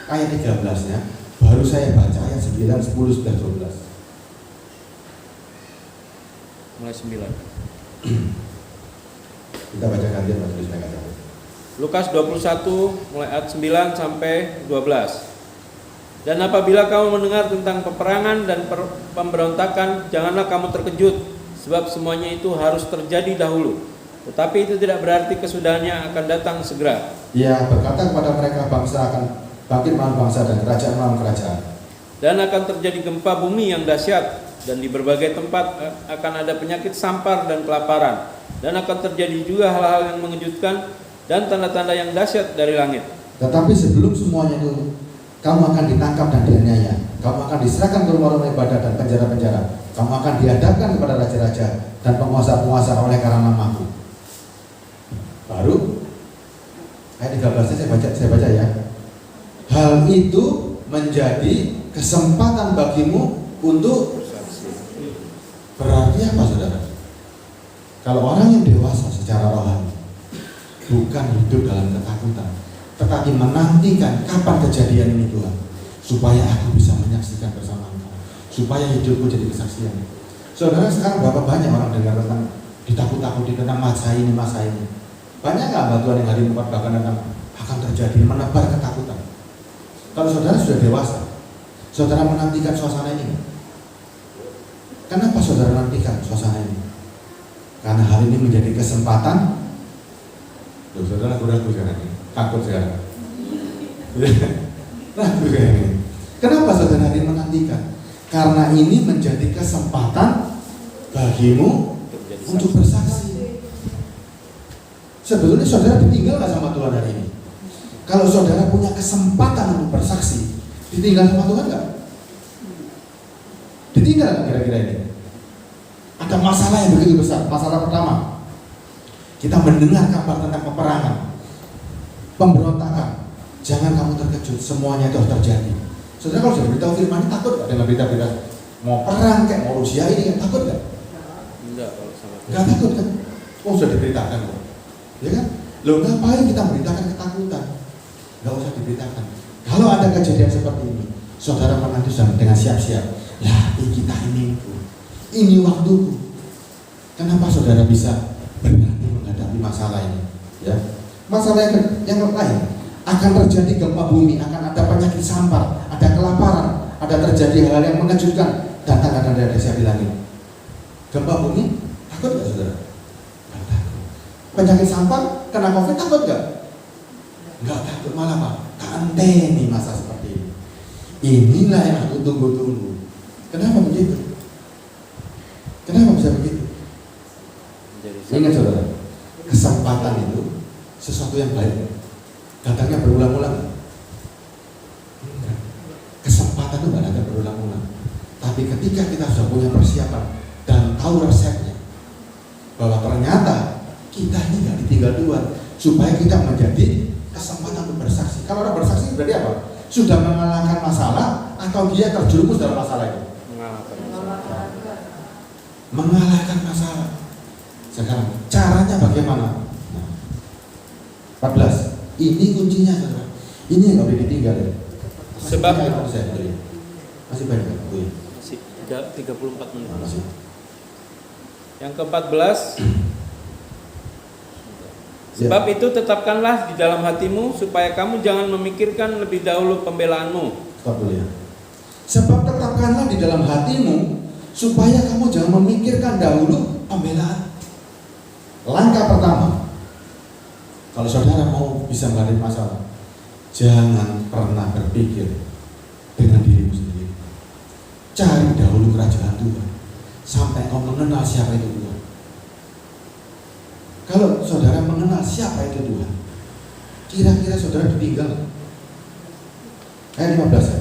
ayat 13-nya, baru saya baca ayat 9, 10, 11, 12.
Mulai 9.
Kita baca gantian, baca supaya nggak capek.
Lukas 21 mulai ayat 9 sampai 12. Dan apabila kamu mendengar tentang peperangan dan pemberontakan, janganlah kamu terkejut, sebab semuanya itu harus terjadi dahulu. Tetapi itu tidak berarti kesudahannya akan datang segera.
Ia berkata kepada mereka, bangsa akan bangkit melawan bangsa dan kerajaan melawan kerajaan.
Dan akan terjadi gempa bumi yang dahsyat, dan di berbagai tempat akan ada penyakit sampar dan kelaparan. Dan akan terjadi juga hal-hal yang mengejutkan dan tanda-tanda yang dahsyat dari langit.
Tetapi sebelum semuanya itu, kamu akan ditangkap dan dianiaya. Kamu akan diserahkan ke rumah-rumah ibadah dan penjara-penjara. Kamu akan dihadapkan kepada raja-raja dan penguasa-penguasa oleh karena namaku. Baru ayat 13 saya baca ya. Hal itu menjadi kesempatan bagimu untuk berarti apa saudara? Kalau orang yang dewasa secara rohani bukan hidup dalam ketakutan, tetapi menantikan kapan kejadian ini Tuhan, supaya aku bisa menyaksikan bersama Engkau, supaya hidupku jadi kesaksian. Saudara, sekarang berapa banyak orang dengar tentang ditakut-takuti tentang masa ini. Banyak nggak bantuan yang hari ini bahkan akan terjadi menebar ketakutan. Kalau saudara sudah dewasa, saudara menantikan suasana ini. Kenapa saudara nantikan suasana ini? Karena hal ini menjadi kesempatan. Loh, saudara ragu sekarang ini, takut sekarang. Ragu sekarang ini. Kenapa saudara ini menantikan? Karena ini menjadi kesempatan bagimu untuk bersaksi. Sebetulnya saudara ditinggal nggak sama Tuhan hari ini? Kalau saudara punya kesempatan untuk bersaksi, ditinggal sama Tuhan nggak? Ditinggal kira-kira ini. Ada masalah yang begitu besar. Masalah pertama, kita mendengar kabar tentang peperangan, pemberontakan. Jangan kamu terkejut, semuanya itu harus terjadi. Saudara kalau sudah beritahu firman ini, takut nggak dengan berita-berita mau perang kayak mau Rusia ini, takut nggak?
Enggak, kalau sama
Nggak takut kan? Oh sudah diberitakan kok, ya kan? Loh ngapain kita memberitakan ketakutan? Nggak usah diberitakan. Kalau ada kejadian seperti ini, saudara menanti dengan siap-siap. Ya kita ini waktuku. Kenapa saudara bisa berani menghadapi masalah ini? Ya, masalah yang lain akan terjadi gempa bumi, akan ada penyakit sampar, ada kelaparan, ada terjadi hal yang mengejutkan dan tanda-tanda dahsyat di langit. Gempa bumi, takut nggak saudara? Nggak takut. Penyakit sampar, kena COVID, takut nggak? Nggak takut, malah Pak, kanteni masa seperti ini. Inilah yang aku tunggu-tunggu. Kenapa begitu? Kenapa bisa begitu? Ingat saudara, kesempatan itu sesuatu yang baik. Datangnya berulang-ulang. Kesempatan itu nggak datang berulang-ulang. Tapi ketika kita sudah punya persiapan dan tahu resepnya, bahwa ternyata kita ini nggak ditinggal Tuhan, supaya kita menjadi kesempatan untuk bersaksi. Kalau orang bersaksi berarti apa? Sudah mengalahkan masalah atau dia terjerumus dalam masalah itu? Mengalahkan masalah. Sekarang caranya bagaimana? 14. Ini kuncinya saudara. Ini yang nggak boleh ditinggal ya.
Sebab
masih banyak.
Masih 34 menit.
Masih.
Yang ke-14. Sebab itu tetapkanlah di dalam hatimu supaya kamu jangan memikirkan lebih dahulu pembelaanmu.
Stop dulu ya. Sebab tetapkanlah di dalam hatimu supaya kamu jangan memikirkan dahulu pembelaan. Langkah pertama, kalau saudara mau bisa menghadapi masalah, jangan pernah berpikir dengan dirimu sendiri. Cari dahulu kerajaan Tuhan sampai kau mengenal siapa itu Tuhan. Kalau saudara mengenal siapa itu Tuhan, kira-kira saudara ditinggal? Ayat 15 ya.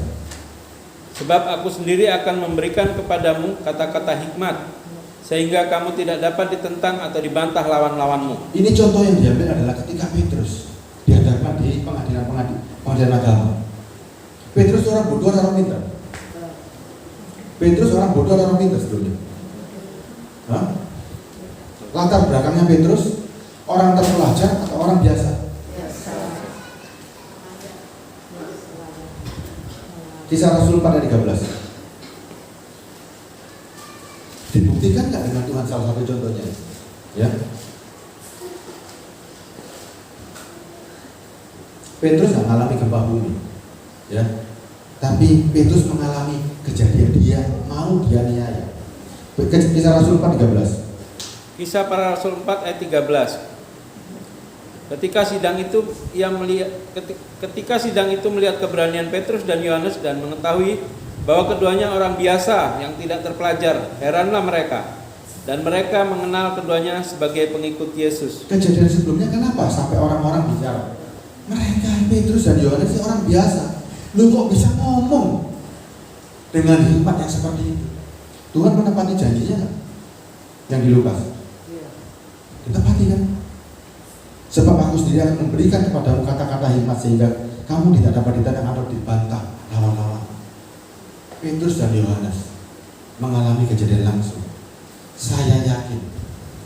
Sebab aku sendiri akan memberikan kepadamu kata-kata hikmat, sehingga kamu tidak dapat ditentang atau dibantah lawan-lawanmu.
Ini contoh yang diambil adalah ketika Petrus dihadapkan di pengadilan agama. Petrus orang bodoh atau orang pintar? Petrus orang bodoh atau orang pintar sebelumnya? Hah? Latar belakangnya Petrus orang terpelajar atau orang biasa? Kisah Rasul 4 ayat 13. Dibuktikan nggak dengan Tuhan salah satu contohnya? Ya. Petrus nggak mengalami gempa bumi, ya. Tapi Petrus mengalami kejadian dia mau dianiaya. Kisah Rasul 4 13.
Kisah para Rasul 4 ayat 13. Ketika sidang itu melihat keberanian Petrus dan Yohanes dan mengetahui bahwa keduanya orang biasa yang tidak terpelajar, heranlah mereka, dan mereka mengenal keduanya sebagai pengikut Yesus.
Kejadian sebelumnya kenapa sampai orang-orang bicara? Mereka Petrus dan Yohanes ini orang biasa. Lu kok bisa ngomong dengan hikmat yang seperti itu? Tuhan menepati janjinya kan? Yang di Lukas. Ditepati kan? Sebab aku sendiri akan memberikan kepadamu kata-kata hikmat sehingga kamu tidak dapat ditentang atau dibantah lawan-lawan. Petrus dan Yohanes mengalami kejadian langsung. Saya yakin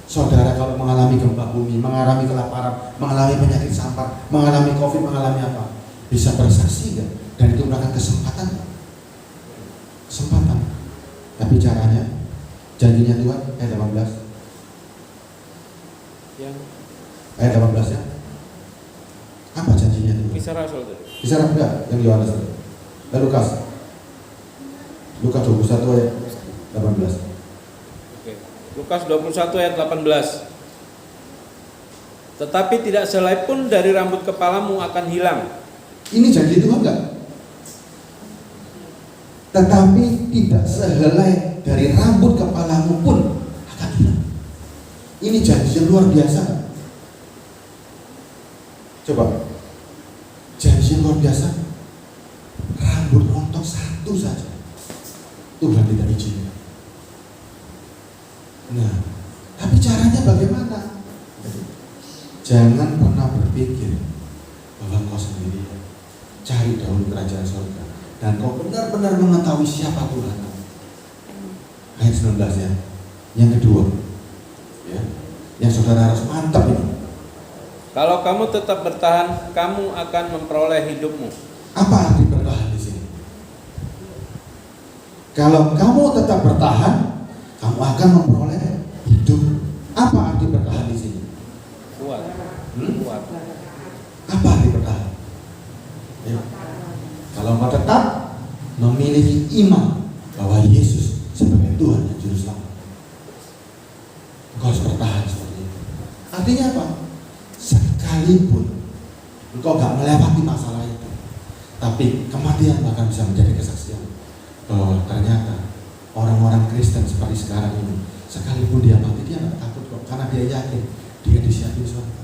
saudara kalau mengalami gempa bumi, mengalami kelaparan, mengalami penyakit sampar, mengalami COVID, mengalami apa, bisa bersaksi kan? Dan itu merupakan kesempatan. Tapi caranya, janjinya Tuhan ayat 18. Ayat 18 ya. Apa janjinya Tuhan?
Kisah Rasul itu.
Kisah Rasul enggak? Yang Yohanes itu. Lukas 21 ayat 18.
Oke. Lukas 21 ayat 18. Tetapi tidak sehelai pun dari rambut kepalamu akan hilang.
Ini janji Tuhan enggak? Tetapi tidak sehelai dari rambut kepalamu pun akan hilang. Ini janji yang luar biasa. Coba, janji yang luar biasa. Rambut rontok satu saja Tuhan tidak izinkan. Nah, tapi caranya bagaimana? Jangan pernah berpikir bahwa kau sendiri. Cari dahulu kerajaan surga dan kau benar-benar mengetahui siapa Tuhan. Ayat 19 ya. Yang kedua, ya, yang saudara harus mantap ini.
Kalau kamu tetap bertahan, kamu akan memperoleh hidupmu.
Apa arti bertahan di sini? Kalau kamu tetap bertahan, kamu akan memperoleh hidup. Apa arti bertahan di sini?
Kuat. Kuat.
Apa arti bertahan? Ya. Kalau engkau tetap memiliki iman bahwa Yesus sebagai Tuhan dan Juru Selamat, engkau harus bertahan seperti itu. Artinya apa? Sekalipun engkau gak melewati masalah itu, tapi kematian bahkan bisa menjadi kesaksian bahwa ternyata orang-orang Kristen seperti sekarang ini, sekalipun dia mati dia gak takut kok, karena dia yakin dia disiapin surga.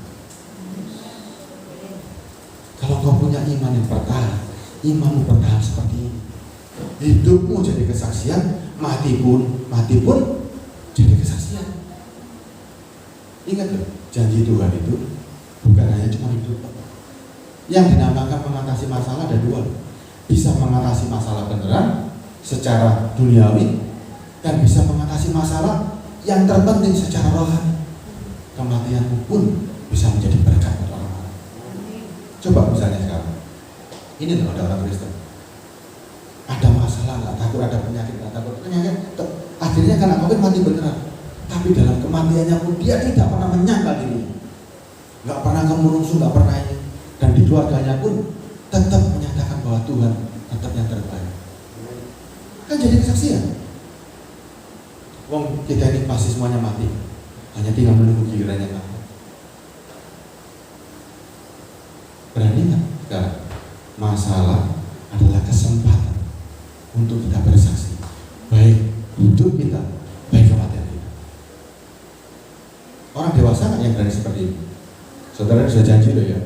Kalau kau punya iman yang bertahan, imanmu bertahan seperti ini, hidupmu jadi kesaksian, mati pun jadi kesaksian. Ingat loh, janji Tuhan itu bukan hanya cuma hidup. Yang dinamakan mengatasi masalah ada dua. Bisa mengatasi masalah beneran secara duniawi dan bisa mengatasi masalah yang terpenting secara rohani. Kematianmu pun bisa menjadi berkat buat orang-orang. Coba misalnya sekarang, ini loh ada orang Kristen, ada masalah nggak takut, ada penyakit nggak takut, akhirnya karena COVID mati beneran. Tapi dalam kematiannya pun dia tidak pernah menyangkal dirinya, nggak pernah kemerungsung, nggak pernah ini, dan di keluarganya pun tetap menyatakan bahwa Tuhan tetap yang terbaik. Kan jadi kesaksian. Wong kita ini pasti semuanya mati, hanya tinggal menunggu gilirannya mati. Berani nggak sekarang? Masalah adalah kesempatan untuk kita bersaksi, baik hidup kita, baik kematian kita. Orang dewasa nggak yang berani seperti ini? Saudara sudah janji loh ya,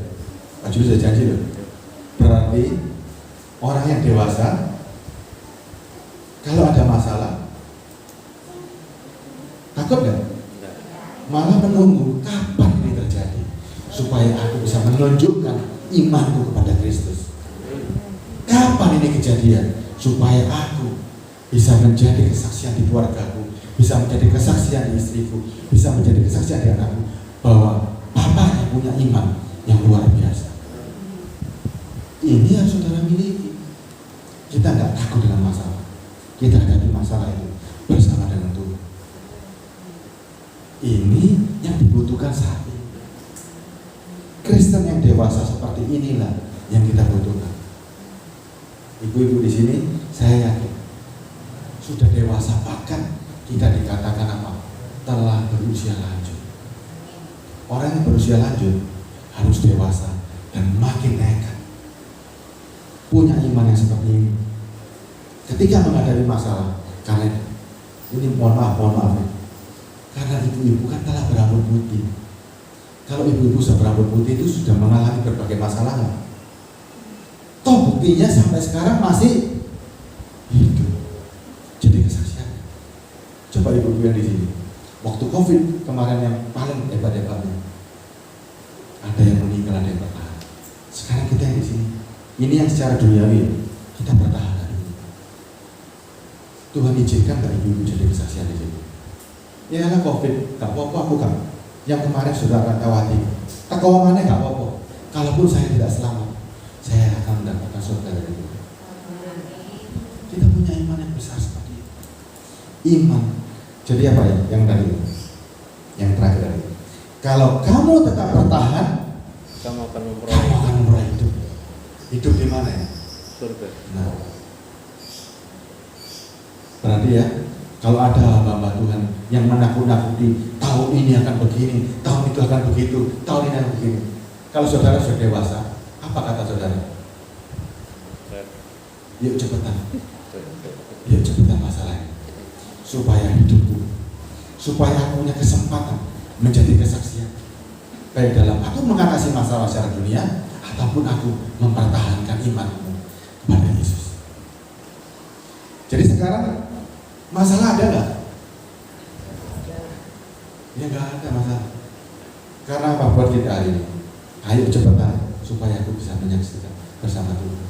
Pak Juli sudah janji loh. Berarti orang yang dewasa kalau ada masalah takut Takut nggak?
Enggak.
Malah menunggu kapan ini terjadi supaya aku bisa menunjukkan imanku kepada Kristus. Kapan ini kejadian supaya aku bisa menjadi kesaksian di keluargaku, bisa menjadi kesaksian di istriku, bisa menjadi kesaksian di anakku bahwa papanya punya iman yang luar biasa. Ini yang saudara miliki. Kita nggak takut dengan masalah. Kita hadapi masalah itu bersama dengan Tuhan. Ini yang dibutuhkan saat ini. Kristen yang dewasa seperti inilah yang kita butuhkan. Ibu-ibu di sini, saya yakin sudah dewasa, bahkan kita dikatakan apa? Telah berusia lanjut. Orang yang berusia lanjut harus dewasa dan makin nekat. Punya iman yang seperti ini. Ketika menghadapi masalah, karena ini mohon maaf ya. Karena ibu-ibu kan telah berambut putih. Kalau ibu-ibu sudah berambut putih itu sudah mengalami berbagai masalah nggak? Toh buktinya sampai sekarang masih hidup. Jadi kesaksian. Coba ibu-ibu yang di sini. Waktu COVID kemarin yang paling hebat-hebatnya, ada yang meninggal, ada yang bertahan. Sekarang kita yang di sini. Ini yang secara duniawi kita bertahan hari ini. Tuhan izinkan nggak ibu-ibu jadi kesaksian di sini? Ya lah COVID, gak apa-apa aku kan. Yang kemarin sudah akan tawati. Tak kau mana gak apa-apa. Kalaupun saya tidak selamat, saya akan mendapatkan surga dari Tuhan. Kita punya iman yang besar seperti itu. Iman. Jadi apa ya? Yang tadi, yang terakhir tadi. Kalau kamu tetap bertahan,
Kamu akan
memperoleh hidup. Hidup di mana ya?
surga.
Nah, berarti ya, kalau ada hamba Tuhan yang menakut-nakuti, tahun ini akan begini, tahun itu akan begitu, tahun ini akan begini. Kalau saudara sudah dewasa, apa kata saudara? Yuk cepetan, yuk cepetan masalahnya, supaya hidupku, supaya aku punya kesempatan menjadi kesaksian, baik dalam aku mengatasi masalah secara dunia, ataupun aku mempertahankan imanku kepada Yesus. Jadi sekarang masalah ada nggak? Ya nggak ada masalah. Karena apa buat kita hari ini? Ayo cepetan supaya aku bisa menyaksikan bersama Tuhan.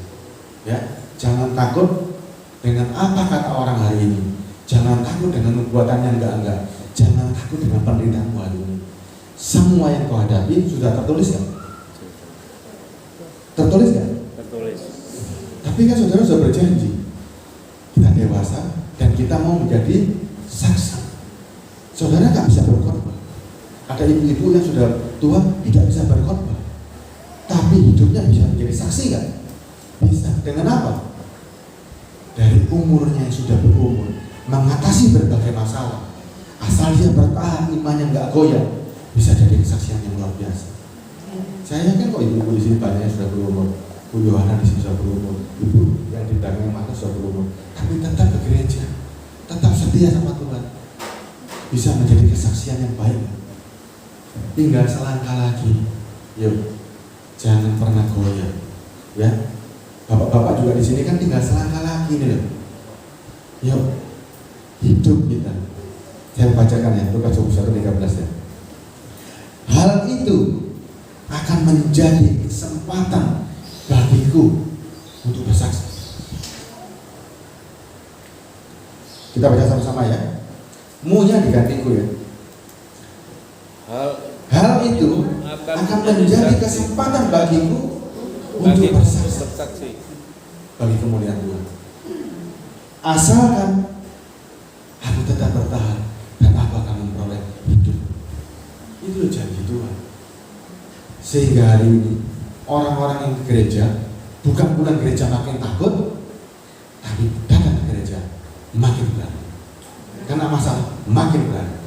Ya, jangan takut dengan apa kata orang hari ini. Jangan takut dengan perbuatan yang enggak. Jangan takut dengan penderitaanmu hari ini. Semua yang kau hadapi sudah tertulis kan? Tertulis kan?
Tertulis.
Tapi kan saudara sudah berjanji kita dewasa dan kita mau menjadi saksi. Saudara nggak bisa berkhotbah. Ada ibu-ibu yang sudah tua tidak bisa berkhotbah, tapi hidupnya bisa menjadi saksi kan? Bisa. Dengan apa? Dari umurnya yang sudah berumur, mengatasi berbagai masalah. Asal dia bertahan, imannya nggak goyah, bisa jadi kesaksian yang luar biasa. Saya yakin kok ibu-ibu di sini banyak yang sudah berumur. Bu Yohana di sini sudah berumur, ibu yang di belakang yang mata sudah berumur, tapi tetap ke gereja, tetap setia sama Tuhan, bisa menjadi kesaksian yang baik. Tinggal selangkah lagi, yuk, jangan pernah goyah, ya. Bapak-bapak juga di sini kan tinggal selangkah lagi nih loh. Yuk, hidup kita. Saya bacakan ya, Lukas 21:13 ya. Hal itu akan menjadi kesempatan bagiku untuk bersaksi. Kita baca sama-sama ya. Mu-nya diganti ku ya. Hal itu akan menjadi kesempatan bagiku untuk bersaksi bagi kemuliaan Tuhan. Asalkan aku tetap bertahan dan aku akan memperoleh hidup. Itu janji Tuhan. Sehingga hari ini orang-orang yang ke gereja bukan pulang gereja makin takut, tapi datang ke gereja makin berani. Karena masalah makin berani.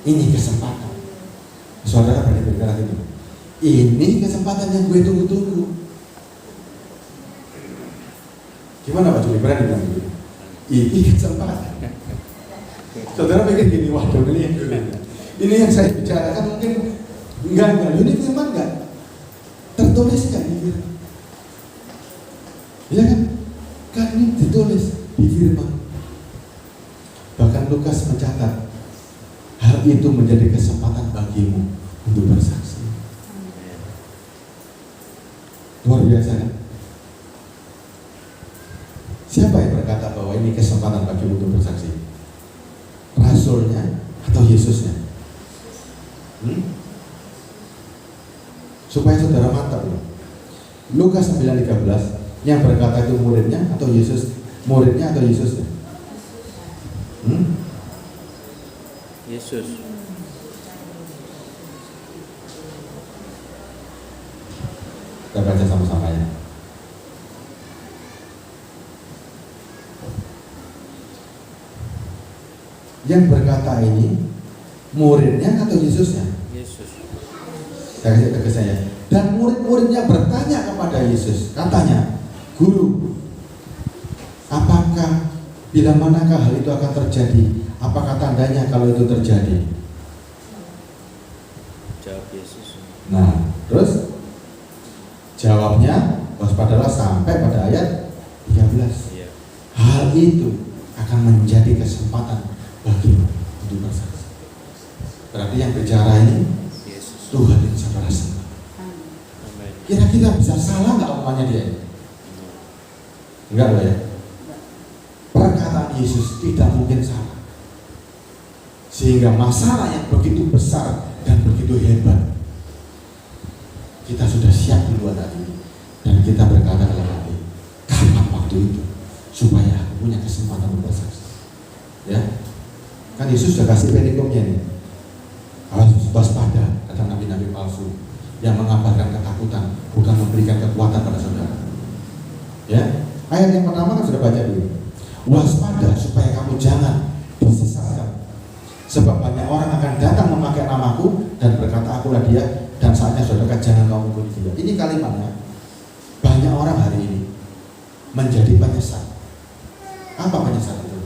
Ini kesempatan. Saudara berani berkata itu. Ini kesempatan yang gue tunggu-tunggu. Gimana Pak Juli? Berani bilang gitu? Ini kesempatan. Saudara pikir gini, waduh ini yang saya bicarakan mungkin enggak, ini firman enggak? Tertulis kan di firman? Ya kan ini ditulis di firman. Bahkan Lukas mencatat hal itu menjadi kesempatan bagimu untuk bersaksi. Luar biasa kan? Siapa yang berkata bahwa ini kesempatan bagimu untuk bersaksi? Rasulnya atau Yesusnya? Supaya saudara mantap ya. Lukas 9:13, yang berkata itu muridnya atau Yesus? Muridnya atau Yesusnya?
Yesus.
Kita baca sama-sama ya. Yang berkata ini muridnya atau Yesusnya?
Yesus.
Saya kasih tegasnya ya. Dan murid-muridnya bertanya kepada Yesus, katanya, Guru, apakah bila manakah hal itu akan terjadi? Apakah tandanya kalau itu terjadi?
Jawab Yesus.
Nah, terus jawabnya waspadalah sampai pada ayat 13.
Iya.
Hal itu akan menjadi kesempatan bagimu untuk bersaksi. Berarti yang bicara ini
Yesus.
Tuhan itu saudara sendiri.
Amin.
Kira-kira bisa salah nggak omongannya dia ini? Enggak loh ya. Perkataan Yesus tidak mungkin salah. Sehingga masalah yang begitu besar dan begitu hebat, kita sudah siap duluan hari ini. Dan kita berkata dalam hati, kapan waktu itu supaya aku punya kesempatan untuk bersaksi. Ya, kan Yesus sudah kasih perikopnya nih. Harus waspada, kata nabi-nabi palsu yang mengabarkan ketakutan, bukan memberikan kekuatan pada saudara. Ya, ayat yang pertama kan sudah baca dulu. Waspada supaya kamu jangan disesatkan. Sebab banyak orang akan datang memakai namaku dan berkata akulah dia, dan saatnya saudara jangan kamu mengikuti dia. Ini kalimatnya. Banyak orang hari ini menjadi penyesat. Apa penyesat itu?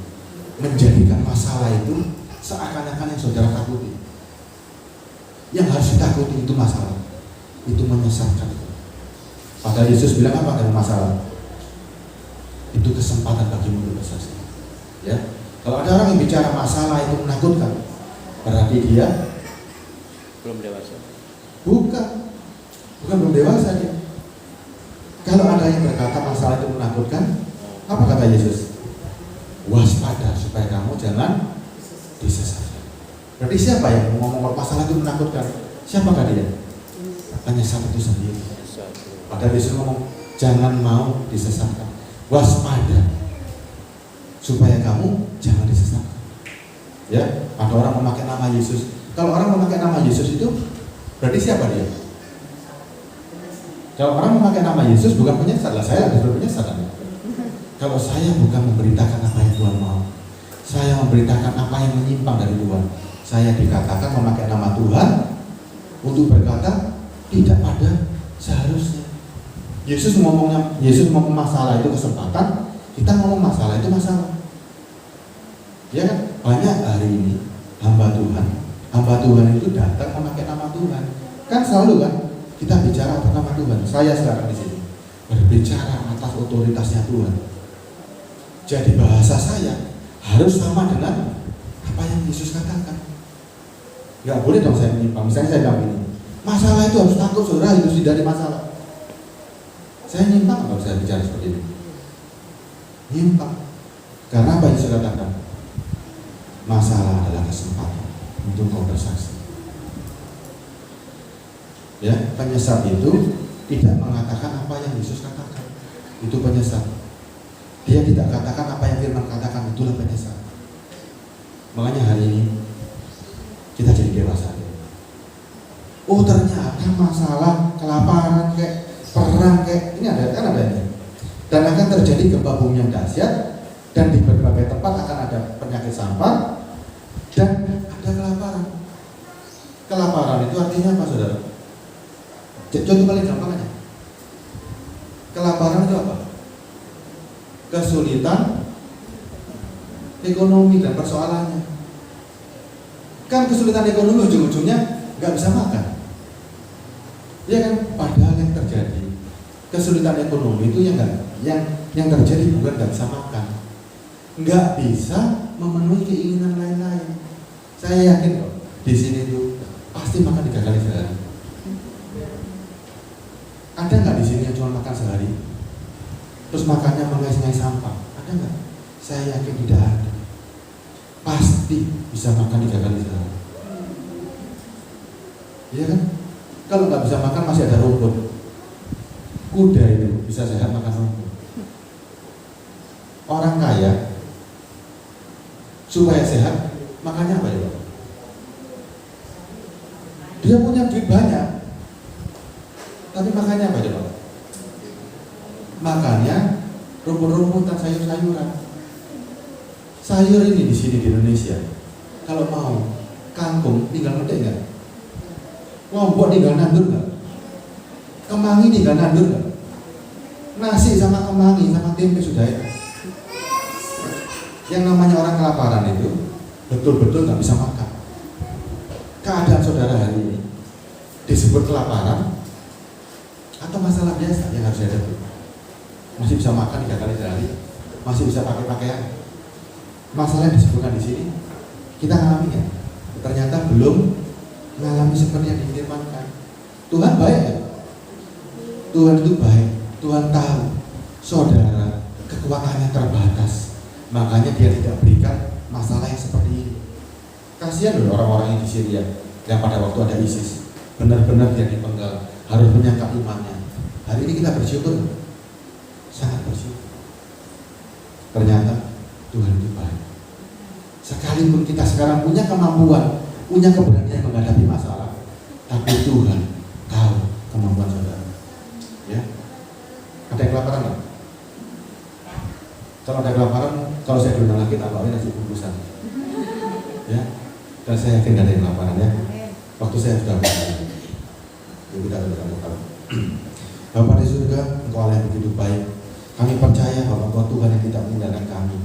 Menjadikan masalah itu seakan-akan yang saudara takuti. Yang harus ditakuti itu masalah. Itu menyesatkan. Padahal Yesus bilang apa dengan masalah? Itu kesempatan bagimu untuk bersaksi. Ya. Kalau ada orang yang bicara masalah itu menakutkan, berarti dia
Belum dewasa.
bukan belum dewasa dia. Kalau ada yang berkata masalah itu menakutkan, apa kata Yesus? Waspada supaya kamu jangan disesatkan. Berarti siapa yang ngomong masalah itu menakutkan? Siapakah dia? Penyesat itu sendiri. Padahal Yesus ngomong jangan mau disesatkan. Waspada supaya kamu jangan disesatkan. Ya, ada orang memakai nama Yesus. Kalau orang memakai nama Yesus itu berarti siapa dia? Kalau orang memakai nama Yesus bukan penyesat lah, saya ada penyesat. Kalau saya bukan memberitakan apa yang Tuhan mau, saya memberitakan apa yang menyimpang dari Tuhan, saya dikatakan memakai nama Tuhan untuk berkata tidak pada seharusnya. Yesus ngomong masalah itu kesempatan, kita ngomong masalah itu masalah. Ya kan? Banyak hari ini hamba Tuhan itu datang memakai nama Tuhan. Kan selalu kan kita bicara atas nama Tuhan. Saya sekarang di sini berbicara atas otoritasnya Tuhan. Jadi bahasa saya harus sama dengan apa yang Yesus katakan. Nggak boleh dong saya menyimpang. Misalnya saya bilang ini, masalah itu harus takut saudara, itu tidak ada masalah. Saya nyimpang kalau saya bicara seperti ini. Nyimpang. Karena apa yang Yesus katakan? Masalah adalah kesempatan untuk kau bersaksi. Ya, penyesat itu tidak mengatakan apa yang Yesus katakan. Itu penyesat. Dia tidak katakan apa yang firman katakan, itulah penyesat. Makanya hari ini kita jadi dewasa. Oh ternyata masalah kelaparan kayak perang kayak ini ada ini. Dan akan terjadi gempa bumi yang dahsyat, dan di berbagai tempat akan ada penyakit sampar dan ada kelaparan. Kelaparan itu artinya apa saudara? Contoh paling gampang aja. Kelaparan itu apa? Kesulitan ekonomi dan persoalannya. Kan kesulitan ekonomi ujung-ujungnya nggak bisa makan. Ya kan? Padahal yang terjadi kesulitan ekonomi itu yang terjadi bukan nggak bisa makan, nggak bisa memenuhi keinginan lain-lain. Saya yakin kok di sini tuh pasti makan 3 kali sehari. Ada nggak di sini yang cuma makan sehari? Terus makannya mengais-ngais sampah? Ada nggak? Saya yakin tidak ada. Pasti bisa makan 3 kali sehari. Iya kan? Kalau nggak bisa makan masih ada rumput. Kuda itu bisa sehat makan rumput. Orang kaya supaya sehat makannya apa ya? Dia punya duit banyak, tapi makannya apa coba? Makannya rumput-rumputan, sayur-sayuran. Sayur ini di sini di Indonesia, kalau mau kangkung tinggal medek nggak? Lombok tinggal nandur nggak? Kemangi tinggal nandur nggak? Nasi sama kemangi sama tempe sudah ya. Yang namanya orang kelaparan itu betul-betul nggak bisa makan. Keadaan saudara hari ini disebut kelaparan atau masalah biasa yang harus dihadapi? Masih bisa makan 3 kali sehari, masih bisa pakai pakaian. Masalah yang disebutkan di sini kita ngalami ya? Ternyata belum mengalami seperti yang difirmankan. Tuhan baik ya? Tuhan itu baik. Tuhan tahu saudara kekuatannya terbatas, makanya dia tidak berikan masalah yang seperti ini. Kasihan loh orang-orang yang di Syria yang pada waktu ada ISIS benar-benar dia dipenggal, harus menyangkal imannya. Hari ini kita bersyukur, sangat bersyukur. Ternyata Tuhan itu baik. Sekalipun kita sekarang punya kemampuan, punya keberanian menghadapi masalah, tapi Tuhan tahu kemampuan saudara. Ya, ada yang kelaparan nggak? Kalau ada kelaparan, kalau saya diundang lagi tak bawain nasi bungkusan. Ya, dan saya yakin gak ada yang kelaparan ya. Waktu saya sudah berjalan, ibu tidak berjalan. Bapak di surga, Engkau Allah yang begitu baik. Kami percaya bahwa Engkau Tuhan yang tidak meninggalkan kami.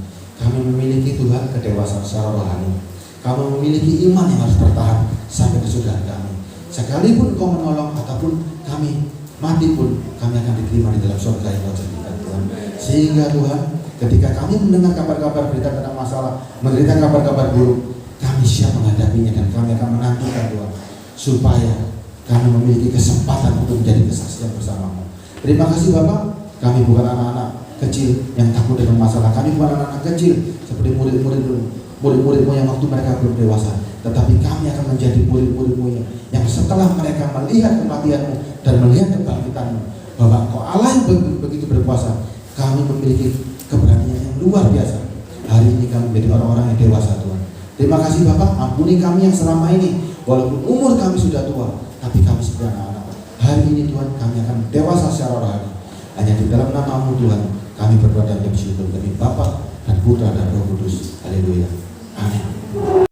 Kami memiliki Tuhan kedewasaan secara rohani. Kami memiliki iman yang harus bertahan sampai kesudahan kami. Sekalipun Engkau menolong ataupun kami mati pun, kami akan diterima di dalam surga yang Kau janjikan Tuhan. Sehingga Tuhan, ketika kami mendengar kabar-kabar berita tentang masalah, menderita kabar-kabar buruk, kami siap menghadapinya dan kami akan menantikan Tuhan, supaya kami memiliki kesempatan untuk menjadi kesaksian bersamamu. Terima kasih Bapak, kami bukan anak-anak kecil yang takut dengan masalah. Kami bukan anak-anak kecil seperti murid-muridmu yang waktu mereka belum dewasa, tetapi kami akan menjadi murid-muridmu yang setelah mereka melihat kematianmu dan melihat kebangkitanmu, bahwa Engkau Allah yang begitu berkuasa, kami memiliki keberanian yang luar biasa. Hari ini kami menjadi orang-orang yang dewasa Tuhan. Terima kasih Bapak, ampuni kami yang selama ini walaupun umur kami sudah tua, tapi kami sebagai anak-anak. Hari ini Tuhan, kami akan dewasa secara rohani. Hanya di dalam nama-Mu Tuhan kami berdoa dan bersyukur, demi Bapa dan Putra dan Roh Kudus. Haleluya. Amin.